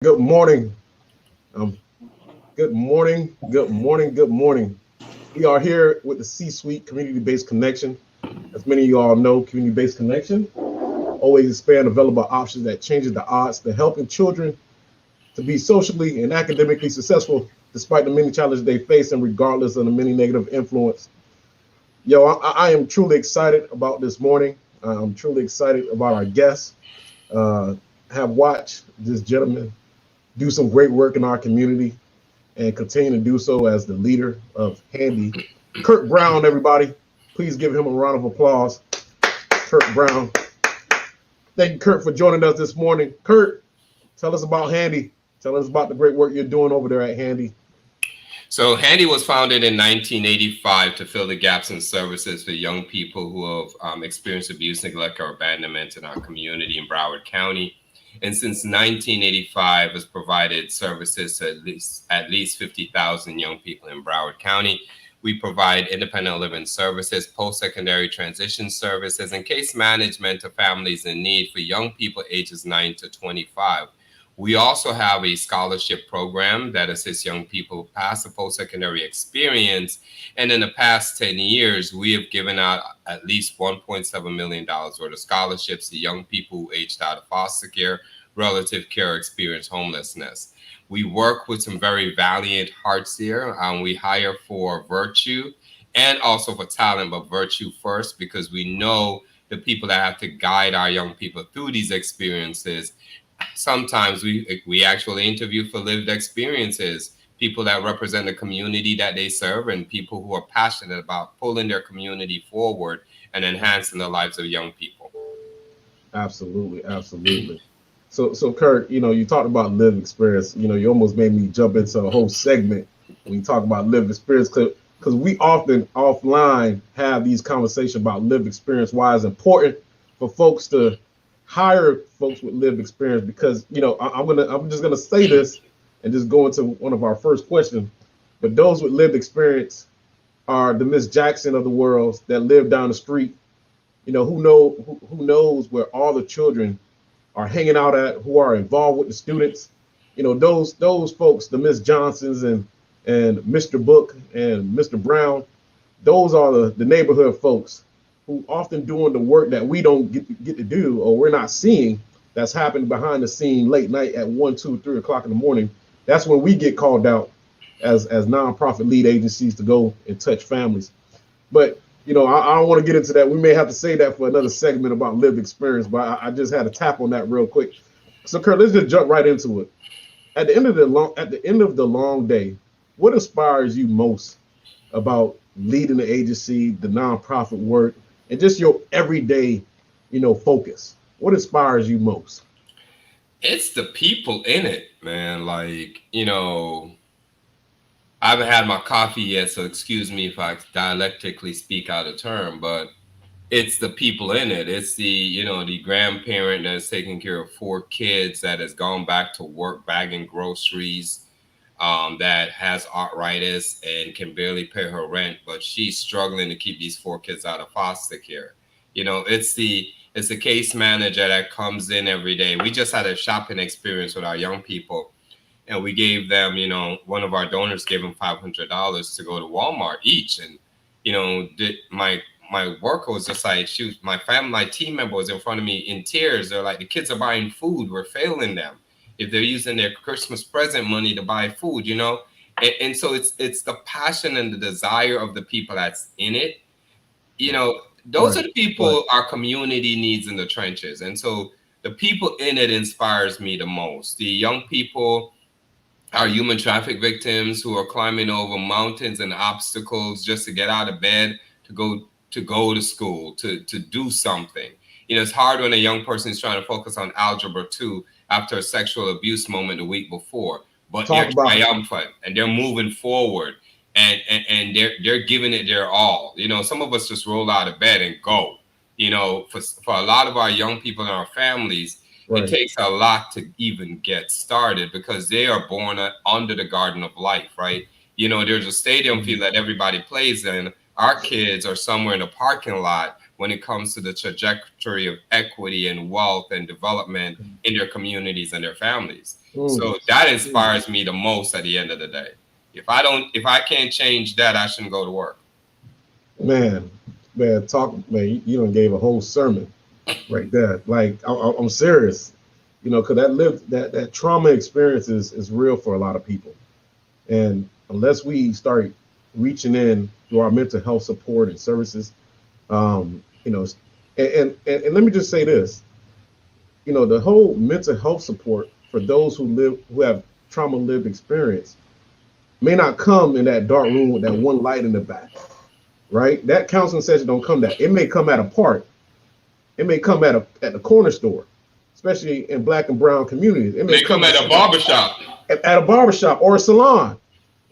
Good morning. Um, Good morning. Good morning. Good morning. We are here with the C-Suite Community-Based Connection. As many of you all know, Community-Based Connection always expand available options that changes the odds to helping children to be socially and academically successful despite the many challenges they face and regardless of the many negative influence. Yo, I am truly excited about this morning. I'm truly excited about our guests. Uh, have watched this gentleman do some great work in our community and continue to do so as the leader of Handy. Kirk Brown, everybody, please give him a round of applause. Kirk Brown. Thank you, Kirk, for joining us this morning. Kirk, tell us about Handy. Tell us about the great work you're doing over there at Handy. So Handy was founded in 1985 to fill the gaps in services for young people who have experienced abuse, neglect, or abandonment in our community in Broward County. And since 1985, has provided services to at least 50,000 young people in Broward County. We provide independent living services, post-secondary transition services, and case management to families in need for young people ages 9 to 25. We also have a scholarship program that assists young people past the post-secondary experience. And in the past 10 years, we have given out at least $1.7 million worth of scholarships to young people who aged out of foster care, relative care, or experience homelessness. We work with some very valiant hearts here. We hire for virtue and also for talent, but virtue first, because we know the people that have to guide our young people through these experiences. Sometimes we actually interview for lived experiences, people that represent the community that they serve, and people who are passionate about pulling their community forward and enhancing the lives of young people. Absolutely, absolutely. So Kirk, you talked about lived experience. You almost made me jump into a whole segment when you talk about lived experience, because we often offline have these conversations about lived experience. Why it's important for folks to hire folks with lived experience, because I'm just gonna say this and just go into one of our first questions. But those with lived experience are the Miss Jackson of the world that live down the street. Who knows where all the children are hanging out at, who are involved with the students. Those folks, the Miss Johnsons and Mr. Book and Mr. Brown, those are the neighborhood folks who often doing the work that we don't get to do, or we're not seeing, that's happening behind the scene late night at 1, 2, 3 o'clock in the morning. That's when we get called out as nonprofit lead agencies to go and touch families. But I don't want to get into that. We may have to say that for another segment about lived experience, but I just had to tap on that real quick. So Kurt, let's just jump right into it. At the end of the long day, what inspires you most about leading the agency, the nonprofit work, and just your everyday, focus? What inspires you most? It's the people in it, man. I haven't had my coffee yet, so excuse me if I dialectically speak out of term, but it's the people in it. It's the grandparent that's taking care of four kids that has gone back to work bagging groceries, that has arthritis and can barely pay her rent, but she's struggling to keep these four kids out of foster care. It's the case manager that comes in every day. We just had a shopping experience with our young people, and we gave them, one of our donors gave them $500 to go to Walmart each, and my worker was just like, my team member was in front of me in tears. They're like, the kids are buying food, we're failing them if they're using their Christmas present money to buy food, and so it's the passion and the desire of the people that's in it. Those Right, are the right. people our community needs in the trenches, and so the people in it inspires me the most. The young people are human traffic victims who are climbing over mountains and obstacles just to get out of bed to go to school, to do something. It's hard when a young person is trying to focus on algebra 2 after a sexual abuse moment the week before, but Talk they're about it. triumphant and they're moving forward, and they're giving it their all. Some of us just roll out of bed and go. For a lot of our young people and our families, it Right. takes a lot to even get started because they are born under the garden of life, right? There's a stadium Mhm. field that everybody plays in. Our kids are somewhere in a parking lot when it comes to the trajectory of equity and wealth and development in their communities and their families. So that inspires me the most at the end of the day. If I can't change that, I shouldn't go to work. Man, man, you done gave a whole sermon right there. Like, I'm serious, because that trauma experience is real for a lot of people. And unless we start reaching in to our mental health support and services, and let me just say this, the whole mental health support for those who have trauma lived experience may not come in that dark room with that one light in the back, right? That counseling session don't come that. It may come at a park. It may come at the corner store, especially in Black and brown communities. It may come at a barbershop. At a barbershop or a salon,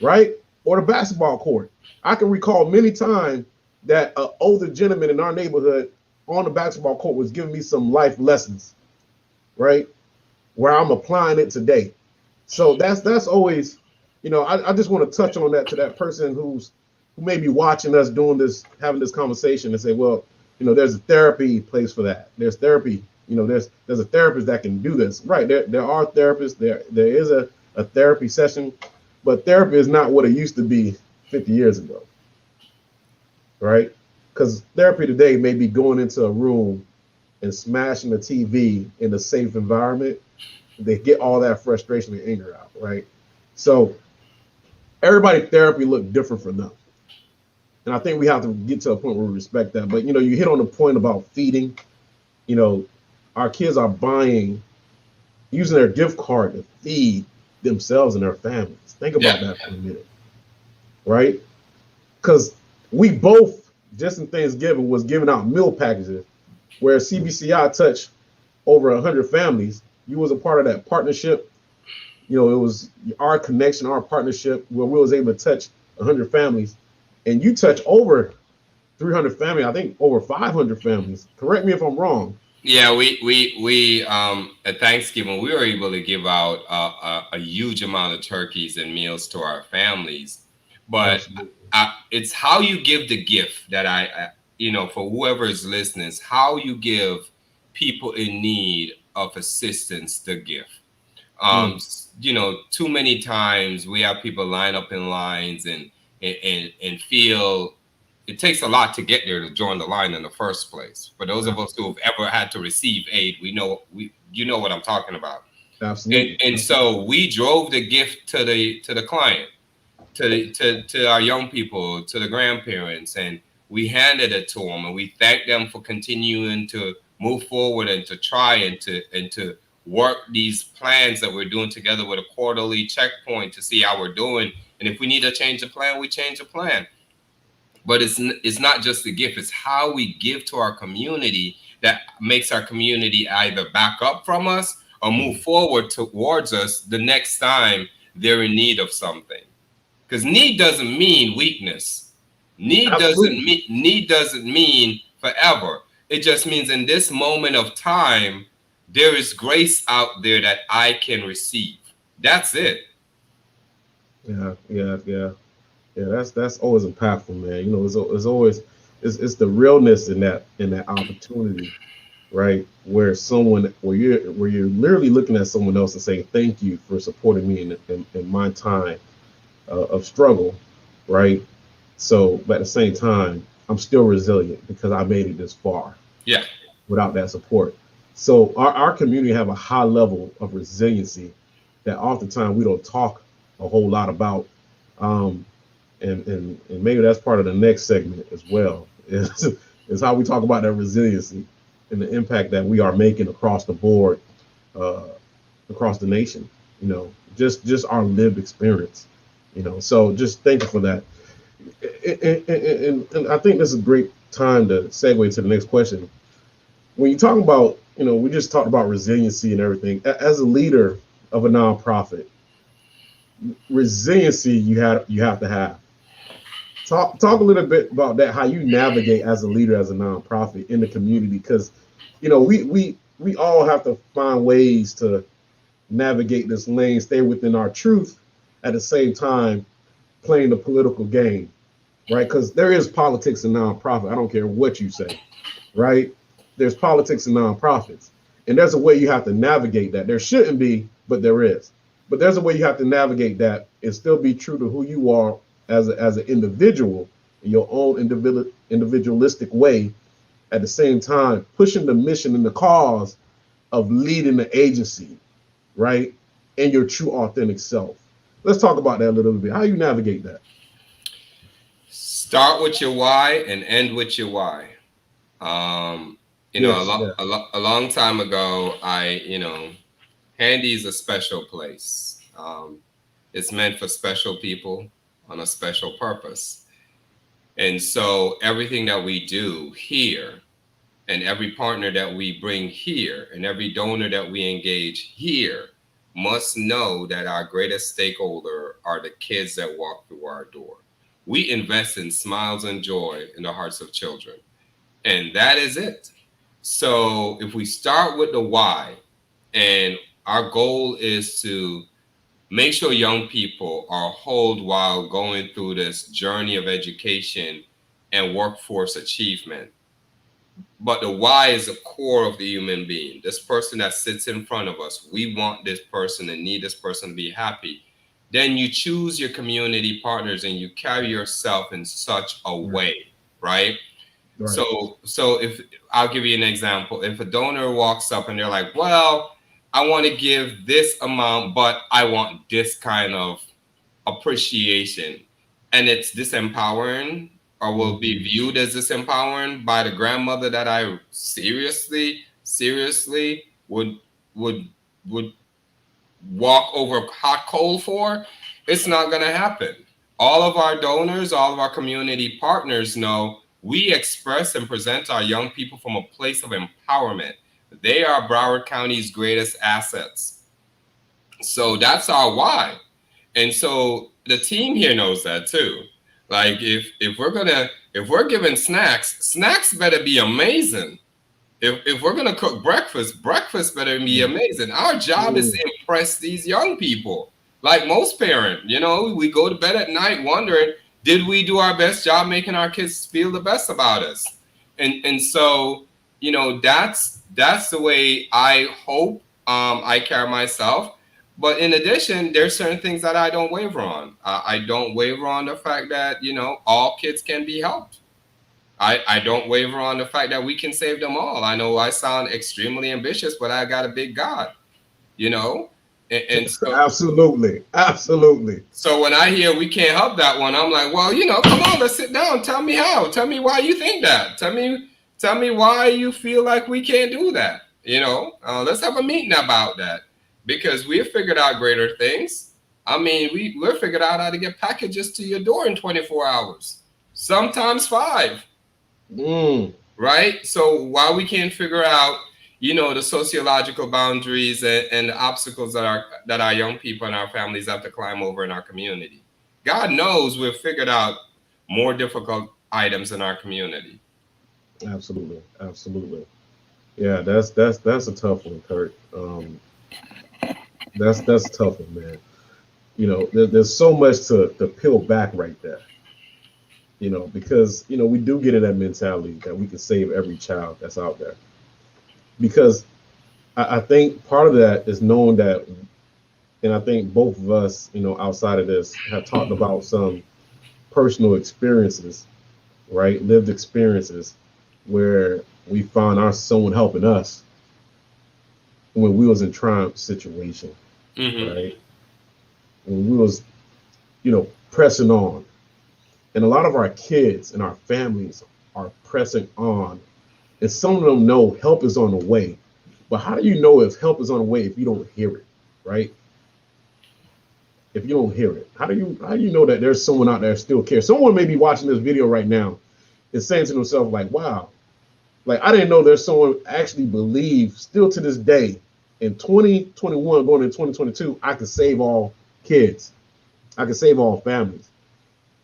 right? Or the basketball court. I can recall many times that an older gentleman in our neighborhood on the basketball court was giving me some life lessons, right? Where I'm applying it today. So that's always, I just want to touch on that to that person who may be watching us doing this, having this conversation, and say, well, there's a therapy place for that. There's therapy, there's a therapist that can do this. Right. There are therapists, there is a therapy session, but therapy is not what it used to be 50 years ago. Right? Because therapy today may be going into a room and smashing the TV in a safe environment. They get all that frustration and anger out, right? So everybody therapy look different for them. And I think we have to get to a point where we respect that. But, you hit on the point about feeding. Our kids are using their gift card to feed themselves and their families. Think about that for a minute, right? Because we both, just in Thanksgiving, was giving out meal packages where CBCI touched over 100 families. You was a part of that partnership. It was our connection, our partnership, where we was able to touch 100 families. And you touch over 300 families, I think over 500 families. Correct me if I'm wrong. Yeah, we at Thanksgiving, we were able to give out a huge amount of turkeys and meals to our families. But it's how you give the gift that I for whoever is listening, is how you give people in need of assistance the gift. Too many times we have people line up in lines and feel it takes a lot to get there to join the line in the first place. For those of us who have ever had to receive aid, you know what I'm talking about. Absolutely. And so we drove the gift to the client, to our young people, to the grandparents, and we handed it to them, and we thanked them for continuing to move forward and to try and to work these plans that we're doing together with a quarterly checkpoint to see how we're doing. And if we need to change the plan, we change the plan. But it's not just the gift, it's how we give to our community that makes our community either back up from us or move forward towards us the next time they're in need of something. Because need doesn't mean weakness. Need doesn't mean forever. It just means in this moment of time, there is grace out there that I can receive. That's it. Yeah. That's always impactful, man. It's always the realness in that opportunity, right? Where you're literally looking at someone else and saying thank you for supporting me in my time of struggle, right? So, but at the same time, I'm still resilient because I made it this far. Yeah. Without that support. So our community have a high level of resiliency that oftentimes we don't talk a whole lot about. And maybe that's part of the next segment as well, is how we talk about that resiliency and the impact that we are making across the board, across the nation, just our lived experience, so just thank you for that. And I think this is a great time to segue to the next question. When you talk about, we just talked about resiliency and everything. As a leader of a nonprofit, resiliency you have to have. Talk a little bit about that, how you navigate as a leader, as a nonprofit in the community, because we all have to find ways to navigate this lane, stay within our truth, at the same time playing the political game, right? Because there is politics in nonprofit. I don't care what you say. right? There's politics and nonprofits. And there's a way you have to navigate that. There shouldn't be, but there is. But there's a way you have to navigate that and still be true to who you are as an individual in your own individualistic way, at the same time pushing the mission and the cause of leading the agency, right? And your true authentic self. Let's talk about that a little bit. How you navigate that? Start with your why and end with your why. Yes, yeah. A long time ago, Handy is a special place. It's meant for special people on a special purpose. And so everything that we do here, and every partner that we bring here, and every donor that we engage here must know that our greatest stakeholder are the kids that walk through our door. We invest in smiles and joy in the hearts of children. And that is it. So if we start with the why, and our goal is to make sure young people are whole while going through this journey of education and workforce achievement. But the why is the core of the human being. This person that sits in front of us, we want this person and need this person to be happy. Then you choose your community partners and you carry yourself in such a way, right? Right. So if I'll give you an example, if a donor walks up and they're like, well, I want to give this amount, but I want this kind of appreciation, and it's disempowering or will be viewed as disempowering by the grandmother that I seriously would walk over hot coal for, it's not going to happen. All of our donors, all of our community partners know we express and present our young people from a place of empowerment. They are Broward County's greatest assets. So that's our why. And so the team here knows that too. Like if we're giving snacks better be amazing. If we're gonna cook breakfast better be amazing. Our job is to impress these young people. Like most parents, we go to bed at night wondering, did we do our best job making our kids feel the best about us? And so, that's the way I hope I carry myself. But in addition, there's certain things that I don't waver on. I don't waver on the fact that, all kids can be helped. I don't waver on the fact that we can save them all. I know I sound extremely ambitious, but I got a big God, And so, absolutely. So when I hear we can't help that one, I'm like, well, come on, let's sit down. Tell me how. Tell me why you think that. Tell me why you feel like we can't do that. Let's have a meeting about that, because we've figured out greater things. I mean, we're figured out how to get packages to your door in 24 hours, sometimes 5. Right? So while we can't figure out, the sociological boundaries and the obstacles that our young people and our families have to climb over in our community, God knows we've figured out more difficult items in our community. Absolutely. Yeah, that's a tough one, Kirk. That's a tough one, man. There's so much to peel back right there. Because we do get in that mentality that we can save every child that's out there. Because I think part of that is knowing that, and I think both of us, outside of this, have talked about some personal experiences, right? Lived experiences where we found someone helping us when we was in trying situation, right? When we was, pressing on. And a lot of our kids and our families are pressing on. And some of them know help is on the way. But how do you know if help is on the way if you don't hear it, right? If you don't hear it, how do you know that there's someone out there still cares? Someone may be watching this video right now and saying to themselves, like, wow, like I didn't know there's someone actually believes still to this day in 2021 going into 2022, I can save all kids. I can save all families,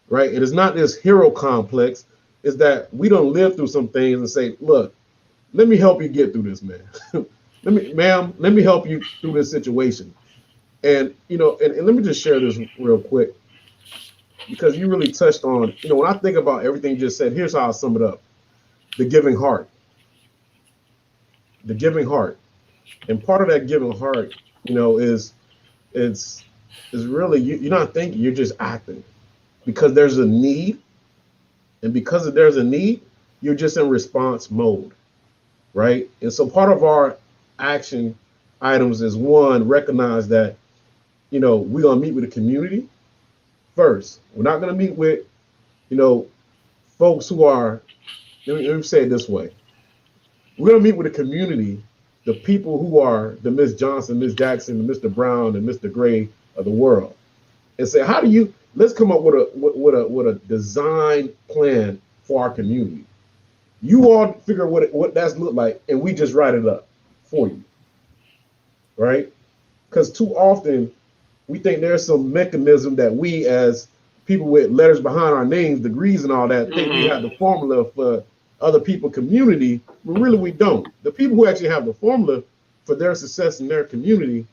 right? And it's not this hero complex. It's that we don't live through some things and say, look, let me help you get through this, man. let me help you through this situation. And, and let me just share this real quick, because you really touched on, when I think about everything you just said, here's how I sum it up. The giving heart, the giving heart, and part of that giving heart, you know, it's is really you're not thinking, you're just acting because there's a need, and because there's a need, you're just in response mode, right? And so part of our action items is one, recognize that, you know, we're gonna meet with the community first. We're not gonna meet with, you know, folks who are, let me say it this way. We're gonna meet with the community, the people who are the Miss Johnson, Miss Jackson, the Mr. Brown, and Mr. Gray of the world, and say, how do you? Let's come up with a design plan for our community. You all figure what that's look like, and we just write it up for you, right? Because too often we think there's some mechanism that we, as people with letters behind our names, degrees and all that, think we have the formula for other people community, but really we don't. The people who actually have the formula for their success in their community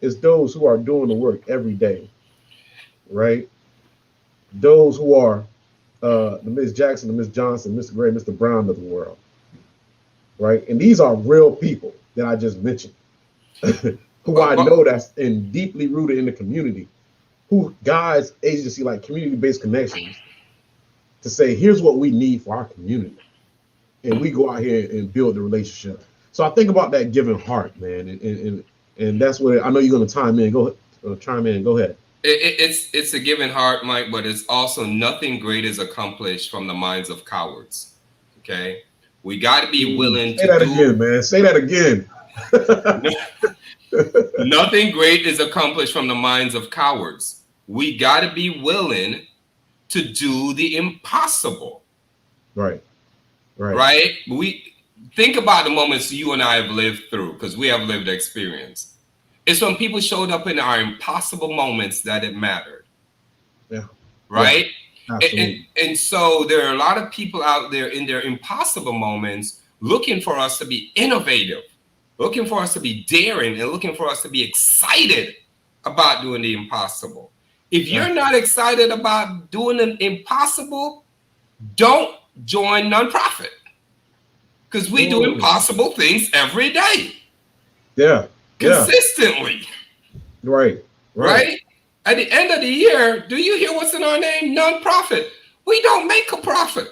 is those who are doing the work every day, right? Those who are the Miss Jackson, the Miss Johnson, Mr. Gray, Mr. Brown of the world, right? And these are real people that I just mentioned, who I know that's deeply rooted in the community, who guides agency like community-based connections to say, here's what we need for our community. And we go out here and build the relationship. So I think about that giving heart, man. And that's what I know you're going to chime in. Go ahead. It's a giving heart, Mike, but it's also nothing great is accomplished from the minds of cowards. Okay, we got to be willing to say that again, man. Say that again. Nothing great is accomplished from the minds of cowards. We got to be willing to do the impossible. Right. We think about the moments you and I have lived through, because we have lived experience. It's when people showed up in our impossible moments that it mattered. Yeah. Right? Yeah, and so there are a lot of people out there in their impossible moments looking for us to be innovative, looking for us to be daring, and looking for us to be excited about doing the impossible. If you're not excited about doing the impossible, don't join nonprofit, because we do impossible things every day. Yeah. Consistently. Right. At the end of the year, do you hear what's in our name? Nonprofit. We don't make a profit.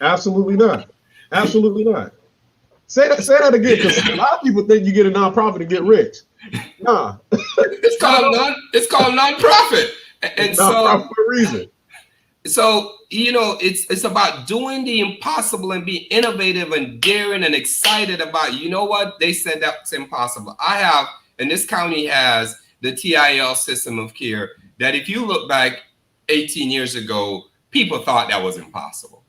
Absolutely not. Say that again, because a lot of people think you get a nonprofit to get rich. Nah. It's called nonprofit. And nonprofit for a reason. So, you know, it's about doing the impossible and being innovative and daring and excited about, you know what? They said that's impossible. I have, and this county has, the TIL system of care that if you look back 18 years ago, people thought that was impossible.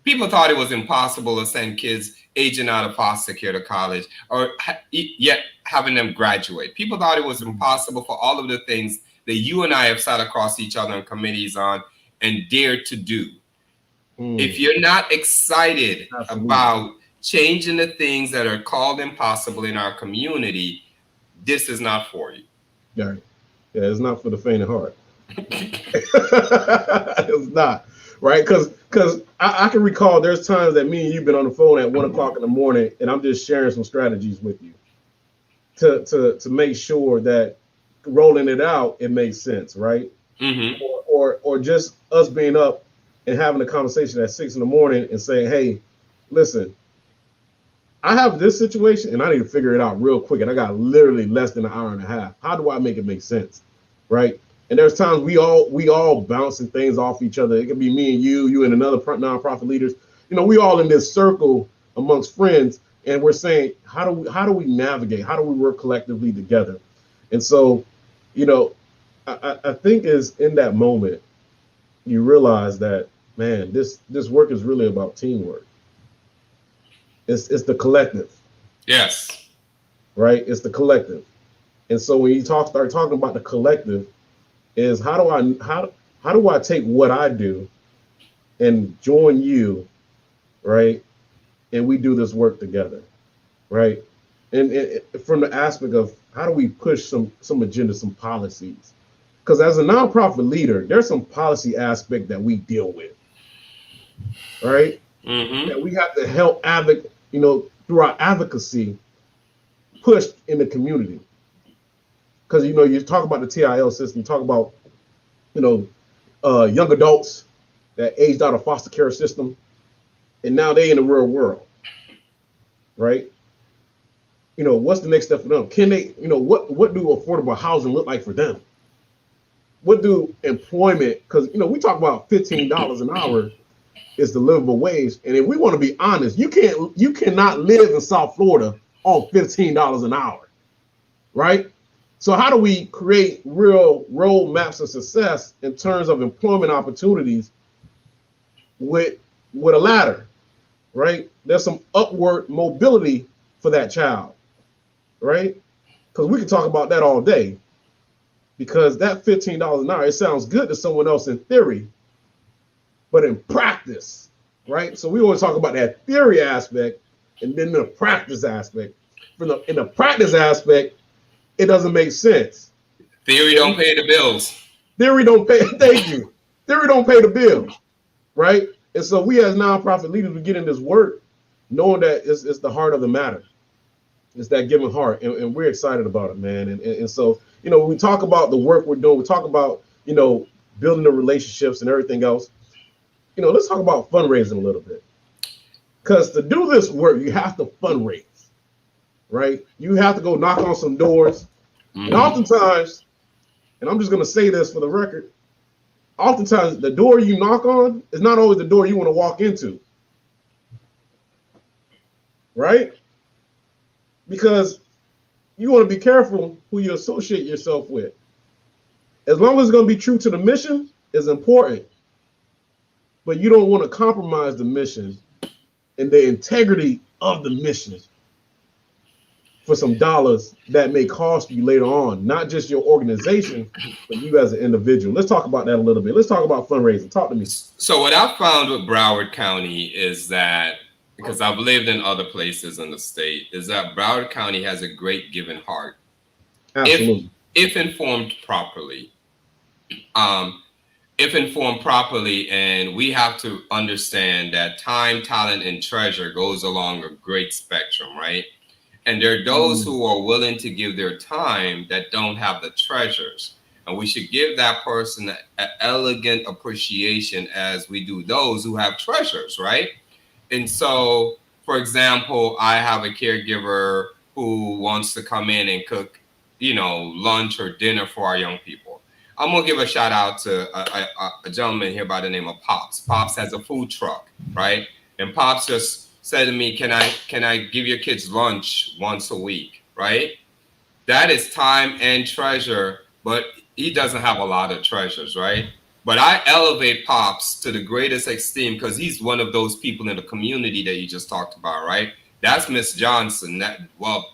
People thought it was impossible to send kids aging out of foster care to college or yet having them graduate. People thought it was impossible for all of the things that you and I have sat across each other in committees on and dared to do. If you're not excited about changing the things that are called impossible in our community, this is not for you. Yeah, it's not for the faint of heart. It's not, right? Because I can recall there's times that me and you've been on the phone at 1 o'clock in the morning, and I'm just sharing some strategies with you to make sure that rolling it out, it makes sense, right? Mm-hmm. Or just us being up and having a conversation at 6 in the morning and saying, hey, listen, I have this situation and I need to figure it out real quick. And I got literally less than an hour and a half. How do I make it make sense? Right. And there's times we all bouncing things off each other. It could be me and you and another nonprofit leaders. You know, we all in this circle amongst friends, and we're saying, how do we navigate? How do we work collectively together? And so, you know, I think is in that moment, you realize that, man, this work is really about teamwork. It's the collective. Yes. Right? It's the collective. And so when you start talking about the collective, is how do I take what I do and join you, right? And we do this work together, right? And from the aspect of how do we push some agenda, some policies? Because as a nonprofit leader, there's some policy aspect that we deal with, right? Mm-hmm. That we have to help through our advocacy, pushed in the community. Because you talk about the TIL system, you talk about you know young adults that aged out of foster care system, and now they in the real world, right? What's the next step for them? Can they, what do affordable housing look like for them? What do employment? Because we talk about $15 an hour is the livable wage, and if we want to be honest, you cannot live in South Florida on $15 an hour, right? So how do we create real roadmaps of success in terms of employment opportunities with a ladder, right? There's some upward mobility for that child, right? Because we can talk about that all day. Because that $15 an hour, it sounds good to someone else in theory, but in practice, right? So we always talk about that theory aspect and then the practice aspect. In the practice aspect, it doesn't make sense. Theory don't pay the bills. Theory don't pay. Thank you. Theory don't pay the bills, right? And so we as nonprofit leaders, we get in this work knowing that it's the heart of the matter. It's that giving heart, and we're excited about it, man. And so, when we talk about the work we're doing, we talk about, building the relationships and everything else. Let's talk about fundraising a little bit. Because to do this work, you have to fundraise, right? You have to go knock on some doors. Mm-hmm. And oftentimes, and I'm just going to say this for the record, oftentimes the door you knock on is not always the door you want to walk into, right? Because you want to be careful who you associate yourself with. As long as it's going to be true to the mission is important, but you don't want to compromise the mission and the integrity of the mission for some dollars that may cost you later on, not just your organization, but you as an individual. Let's talk about that a little bit. Let's talk about fundraising. Talk to me. So what I found with Broward County is that, because I've lived in other places in the state, is that Broward County has a great giving heart. Absolutely. If informed properly. If informed properly, and we have to understand that time, talent, and treasure goes along a great spectrum, right? And there are those who are willing to give their time that don't have the treasures. And we should give that person an elegant appreciation as we do those who have treasures, right? And so, for example, I have a caregiver who wants to come in and cook, lunch or dinner for our young people. I'm going to give a shout out to a gentleman here by the name of Pops. Pops has a food truck, right? And Pops just said to me, can I give your kids lunch once a week, right? That is time and treasure, but he doesn't have a lot of treasures, right? But I elevate Pops to the greatest esteem because he's one of those people in the community that you just talked about, right? That's Miss Johnson.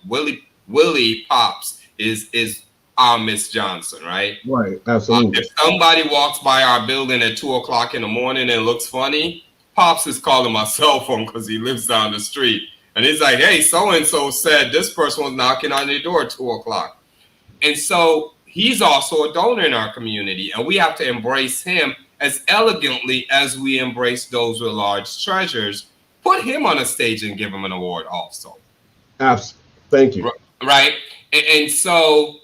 Willie Pops is our Miss Johnson, right? Right, absolutely. If somebody walks by our building at 2:00 in the morning and looks funny, Pops is calling my cell phone because he lives down the street. And he's like, hey, so-and-so said this person was knocking on your door at 2:00. And so he's also a donor in our community, and we have to embrace him as elegantly as we embrace those with large treasures. Put him on a stage and give him an award also. Absolutely. Thank you. Right? And so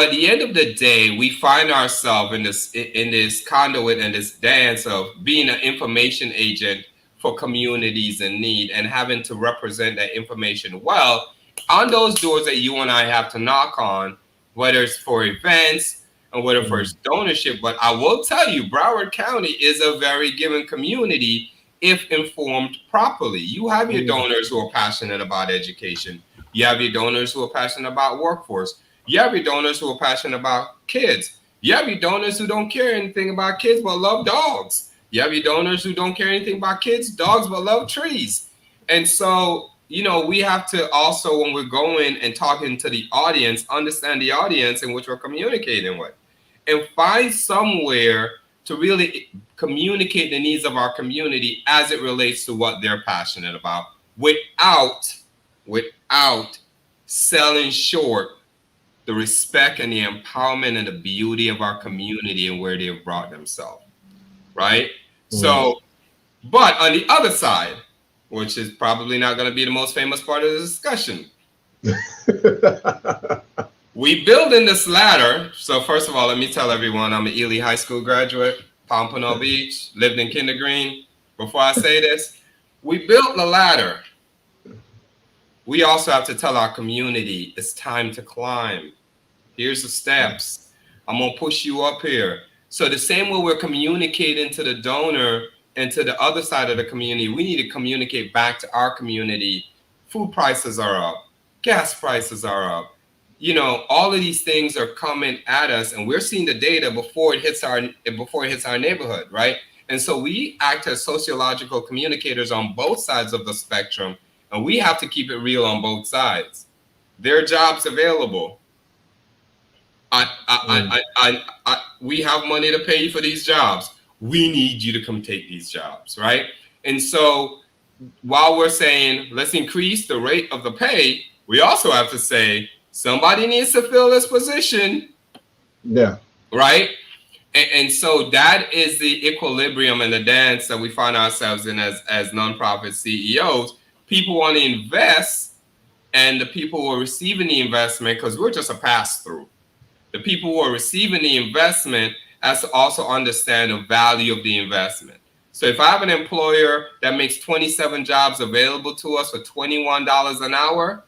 at the end of the day, we find ourselves in this conduit and this dance of being an information agent for communities in need and having to represent that information well on those doors that you and I have to knock on, whether it's for events and whether for its donorship. But I will tell you, Broward County is a very giving community if informed properly. You have your donors who are passionate about education. You have your donors who are passionate about workforce. You have your donors who are passionate about kids. You have your donors who don't care anything about kids but love dogs. You have your donors who don't care anything about kids, dogs, but love trees. And so, we have to also, when we're going and talking to the audience, understand the audience in which we're communicating with and find somewhere to really communicate the needs of our community as it relates to what they're passionate about without selling short the respect and the empowerment and the beauty of our community and where they've brought themselves, right? So, but on the other side, which is probably not going to be the most famous part of the discussion, We building this ladder. So first of all, let me tell everyone I'm an Ely High School graduate, Pompano Beach, lived in Kinder Green. Before I say this, we built the ladder. We also have to tell our community it's time to climb. Here's the steps. I'm gonna push you up here. So the same way we're communicating to the donor and to the other side of the community, we need to communicate back to our community. Food prices are up, gas prices are up. You know, all of these things are coming at us, and we're seeing the data before it hits our neighborhood, right? And so we act as sociological communicators on both sides of the spectrum, and we have to keep it real on both sides. There are jobs available. We have money to pay you for these jobs. We need you to come take these jobs, right? And so while we're saying let's increase the rate of the pay, we also have to say somebody needs to fill this position. Yeah. Right? And so that is the equilibrium and the dance that we find ourselves in as nonprofit CEOs. People want to invest, and the people who are receiving the investment, because we're just a pass-through. The people who are receiving the investment has to also understand the value of the investment. So if I have an employer that makes 27 jobs available to us for $21 an hour,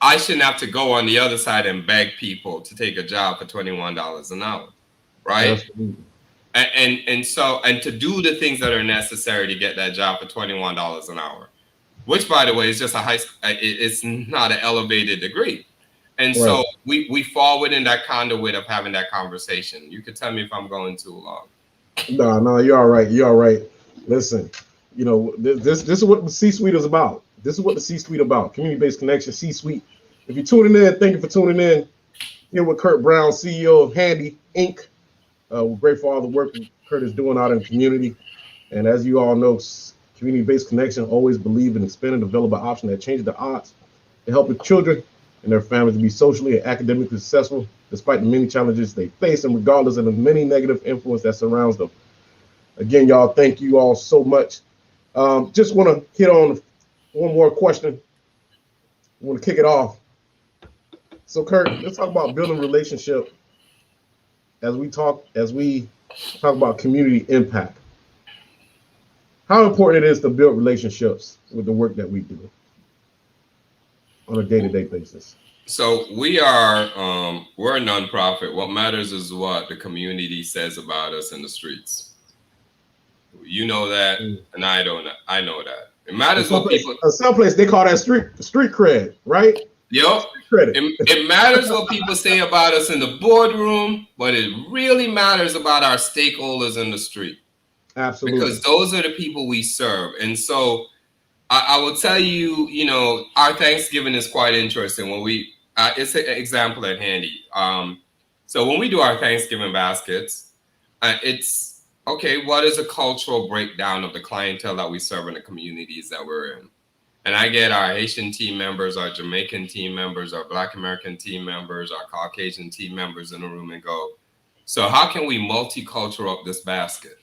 I shouldn't have to go on the other side and beg people to take a job for $21 an hour, right? Absolutely. And to do the things that are necessary to get that job for $21 an hour, which, by the way, is just it's not an elevated degree. And Right. so we fall within that conduit of having that conversation. You could tell me if I'm going too long. No, you're all right. You're all right. Listen, you know, this is what the C-suite is about. This is what the C-suite about. Community-based connection, C-suite. If you're tuning in, thank you for tuning in. Here with Kirk Brown, CEO of Handy Inc. We're grateful for all the work Kurt is doing out in the community. And as you all know, community-based connection always believe in expand and develop an option that changes the odds to help children and their families to be socially and academically successful despite the many challenges they face and regardless of the many negative influence that surrounds them. Again, y'all, thank you all so much. Just want to hit on one more question. I want to kick it off. So, Kirk, let's talk about building relationship as we talk about community impact. How important it is to build relationships with the work that we do on a day-to-day basis. So we're a nonprofit. What matters is what the community says about us in the streets. You know that, and I know that. It matters what people. Someplace they call that street cred, right? Yep. It matters what people say about us in the boardroom, but it really matters about our stakeholders in the street. Absolutely. Because those are the people we serve. And so I will tell you, you know, our Thanksgiving is quite interesting. When it's an example at Handy. So when we do our Thanksgiving baskets, it's okay, what is a cultural breakdown of the clientele that we serve in the communities that we're in? And I get our Haitian team members, our Jamaican team members, our Black American team members, our Caucasian team members in the room and go, so how can we multicultural up this basket?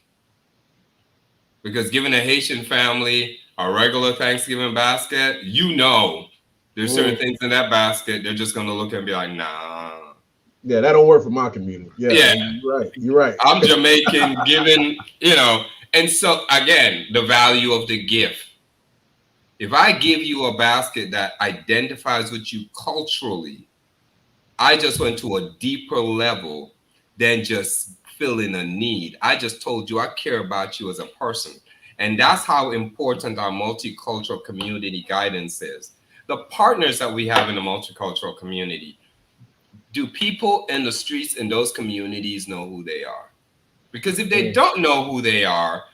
Because given a Haitian family, a regular Thanksgiving basket, you know, there's certain things in that basket, they're just going to look and be like, nah. Yeah, that don't work for my community. Yeah. You're right. I'm Jamaican, given, you know. And so, again, the value of the gift. If I give you a basket that identifies with you culturally, I just went to a deeper level than just filling a need. I just told you I care about you as a person. And that's how important our multicultural community guidance is. The partners that we have in the multicultural community, do people in the streets in those communities know who they are? Because if they don't know who they are,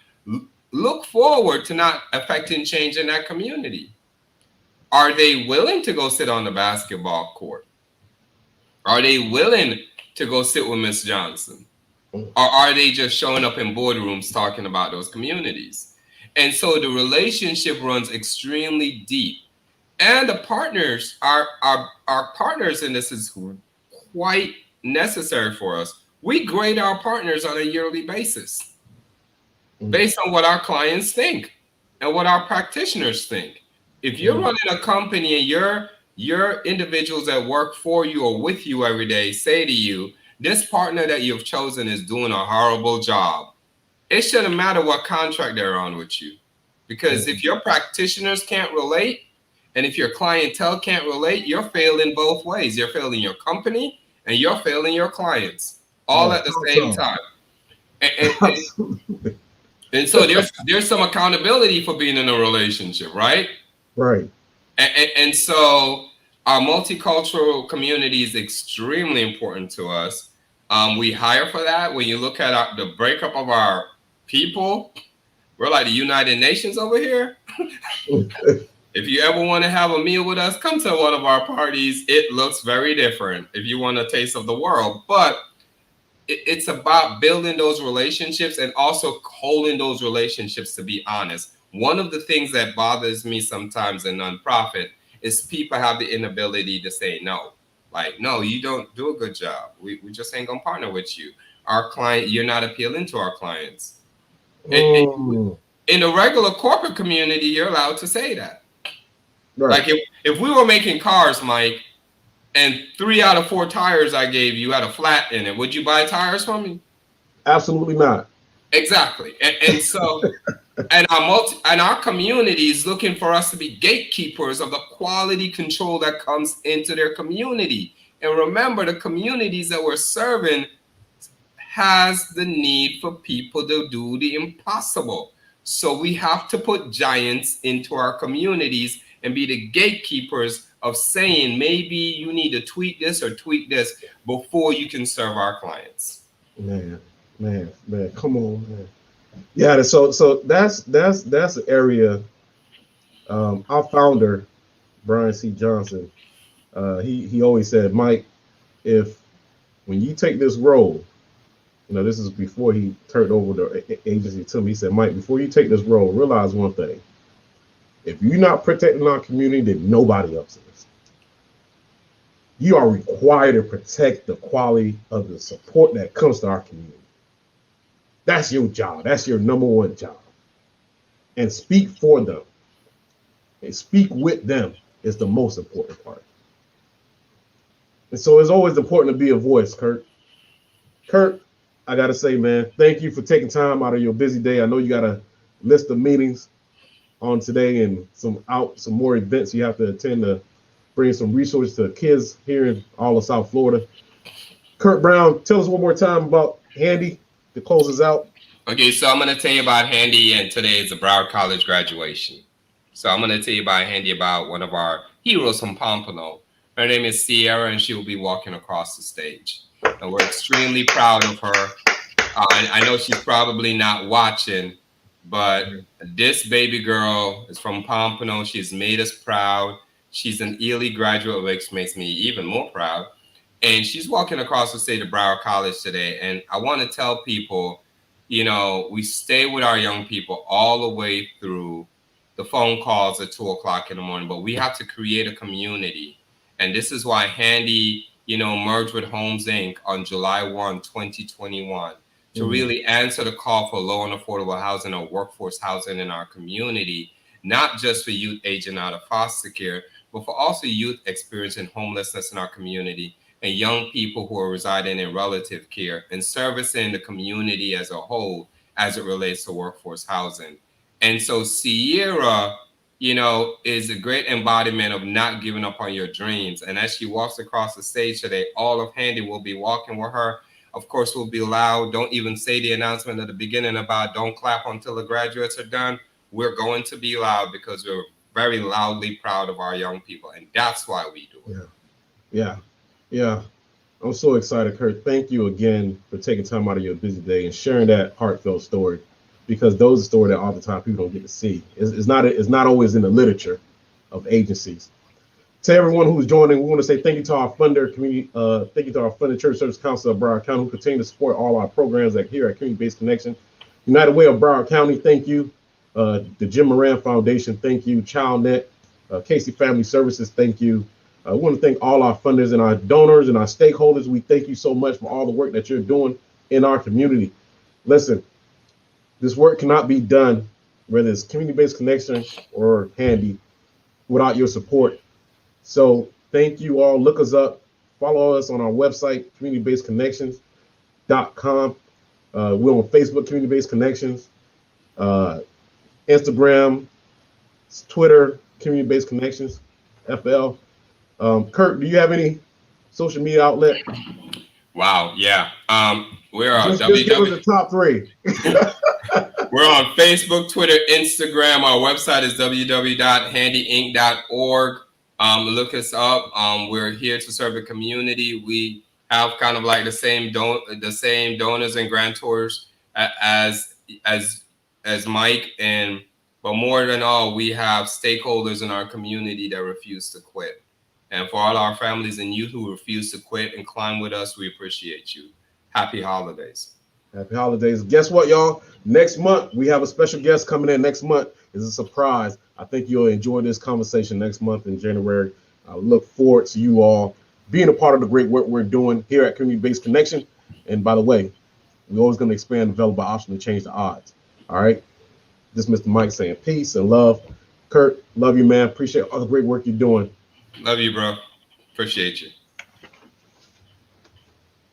look forward to not affecting change in that community. Are they willing to go sit on the basketball court? Are they willing to go sit with Miss Johnson? Or are they just showing up in boardrooms talking about those communities? And so the relationship runs extremely deep. And the partners, our partners in this is quite necessary for us. We grade our partners on a yearly basis based on what our clients think and what our practitioners think. If you're running a company and your individuals that work for you or with you every day say to you, this partner that you've chosen is doing a horrible job, it shouldn't matter what contract they're on with you. Because if your practitioners can't relate and if your clientele can't relate, you're failing both ways. You're failing your company and you're failing your clients all at the same time. And so there's some accountability for being in a relationship, right? Right. And so our multicultural community is extremely important to us. We hire for that. When you look at the breakup of our people, we're like the United Nations over here. If you ever want to have a meal with us, come to one of our parties. It looks very different if you want a taste of the world. But it's about building those relationships and also holding those relationships, to be honest. One of the things that bothers me sometimes in nonprofit is people have the inability to say no. Like, no, you don't do a good job. We just ain't gonna partner with you. Our client, you're not appealing to our clients. In the regular corporate community, you're allowed to say that. Right. Like if we were making cars, Mike, and 3 out of 4 tires I gave you had a flat in it, would you buy tires from me? Absolutely not. Exactly. And so and our community is looking for us to be gatekeepers of the quality control that comes into their community. And remember, the communities that we're serving has the need for people to do the impossible. So we have to put giants into our communities and be the gatekeepers of saying, maybe you need to tweak this or tweak this before you can serve our clients. Man, come on, man. Yeah, so that's an area. Our founder, Brian C. Johnson, he always said, Mike, when you take this role, this is before he turned over the agency to me. He said, Mike, before you take this role, realize one thing. If you're not protecting our community, then nobody else is. You are required to protect the quality of the support that comes to our community. That's your job. That's your number one job. And speak for them. And speak with them is the most important part. And so it's always important to be a voice, Kirk. Kirk, I got to say, man, thank you for taking time out of your busy day. I know you got a list of meetings on today and some more events you have to attend to bring some resources to kids here in all of South Florida. Kirk Brown, tell us one more time about Handy to close us out. Okay, so I'm going to tell you about Handy, and today is the Broward College graduation. So I'm going to tell you about Handy, about one of our heroes from Pompano. Her name is Sierra, and she will be walking across the stage. And we're extremely proud of her. I know she's probably not watching, but this baby girl is from Pompano. She's made us proud. She's an Ely graduate, which makes me even more proud. And she's walking across the stage of Broward College today. And I want to tell people, we stay with our young people all the way through the phone calls at 2:00 in the morning, but we have to create a community. And this is why Handy, merged with Homes Inc. on July 1, 2021, to really answer the call for low and affordable housing or workforce housing in our community, not just for youth aging out of foster care, but for also youth experiencing homelessness in our community and young people who are residing in relative care and servicing the community as a whole as it relates to workforce housing. And so Sierra, is a great embodiment of not giving up on your dreams. And as she walks across the stage today, all of Handy will be walking with her. Of course, we'll be loud. Don't even say the announcement at the beginning about don't clap until the graduates are done. We're going to be loud because we're very loudly proud of our young people. And that's why we do it. Yeah. I'm so excited, Kirk. Thank you again for taking time out of your busy day and sharing that heartfelt story, because those are stories that oftentimes people don't get to see. It's not always in the literature of agencies. To everyone who's joining, we want to say thank you to our funder community. Thank you to our funded Church Service Council of Broward County, who continue to support all our programs here at Community-Based Connection. United Way of Broward County, thank you. The Jim Moran Foundation, thank you. ChildNet, Casey Family Services, thank you. I want to thank all our funders and our donors and our stakeholders. We thank you so much for all the work that you're doing in our community. Listen, this work cannot be done, whether it's Community-Based Connection or Handy, without your support. So thank you all. Look us up. Follow us on our website, communitybasedconnections.com. We're on Facebook, Community Based Connections, Instagram, Twitter, Community Based Connections, FL. Kirk, do you have any social media outlet? Wow, yeah. We're on Just give us the top three. We're on Facebook, Twitter, Instagram. Our website is www.handyinc.org. Look us up. We're here to serve the community. We have kind of like the same donors and grantors as Mike, but more than all, we have stakeholders in our community that refuse to quit. And for all our families and youth who refuse to quit and climb with us, we appreciate you. Happy holidays. Happy holidays. Guess what, y'all? Next month, we have a special guest coming in. Next month is a surprise. I think you'll enjoy this conversation next month in January. I look forward to you all being a part of the great work we're doing here at Community Based Connection. And by the way, we're always going to expand, develop our option to change the odds. All right? This is Mr. Mike saying peace and love. Kirk, love you, man. Appreciate all the great work you're doing. Love you, bro. Appreciate you.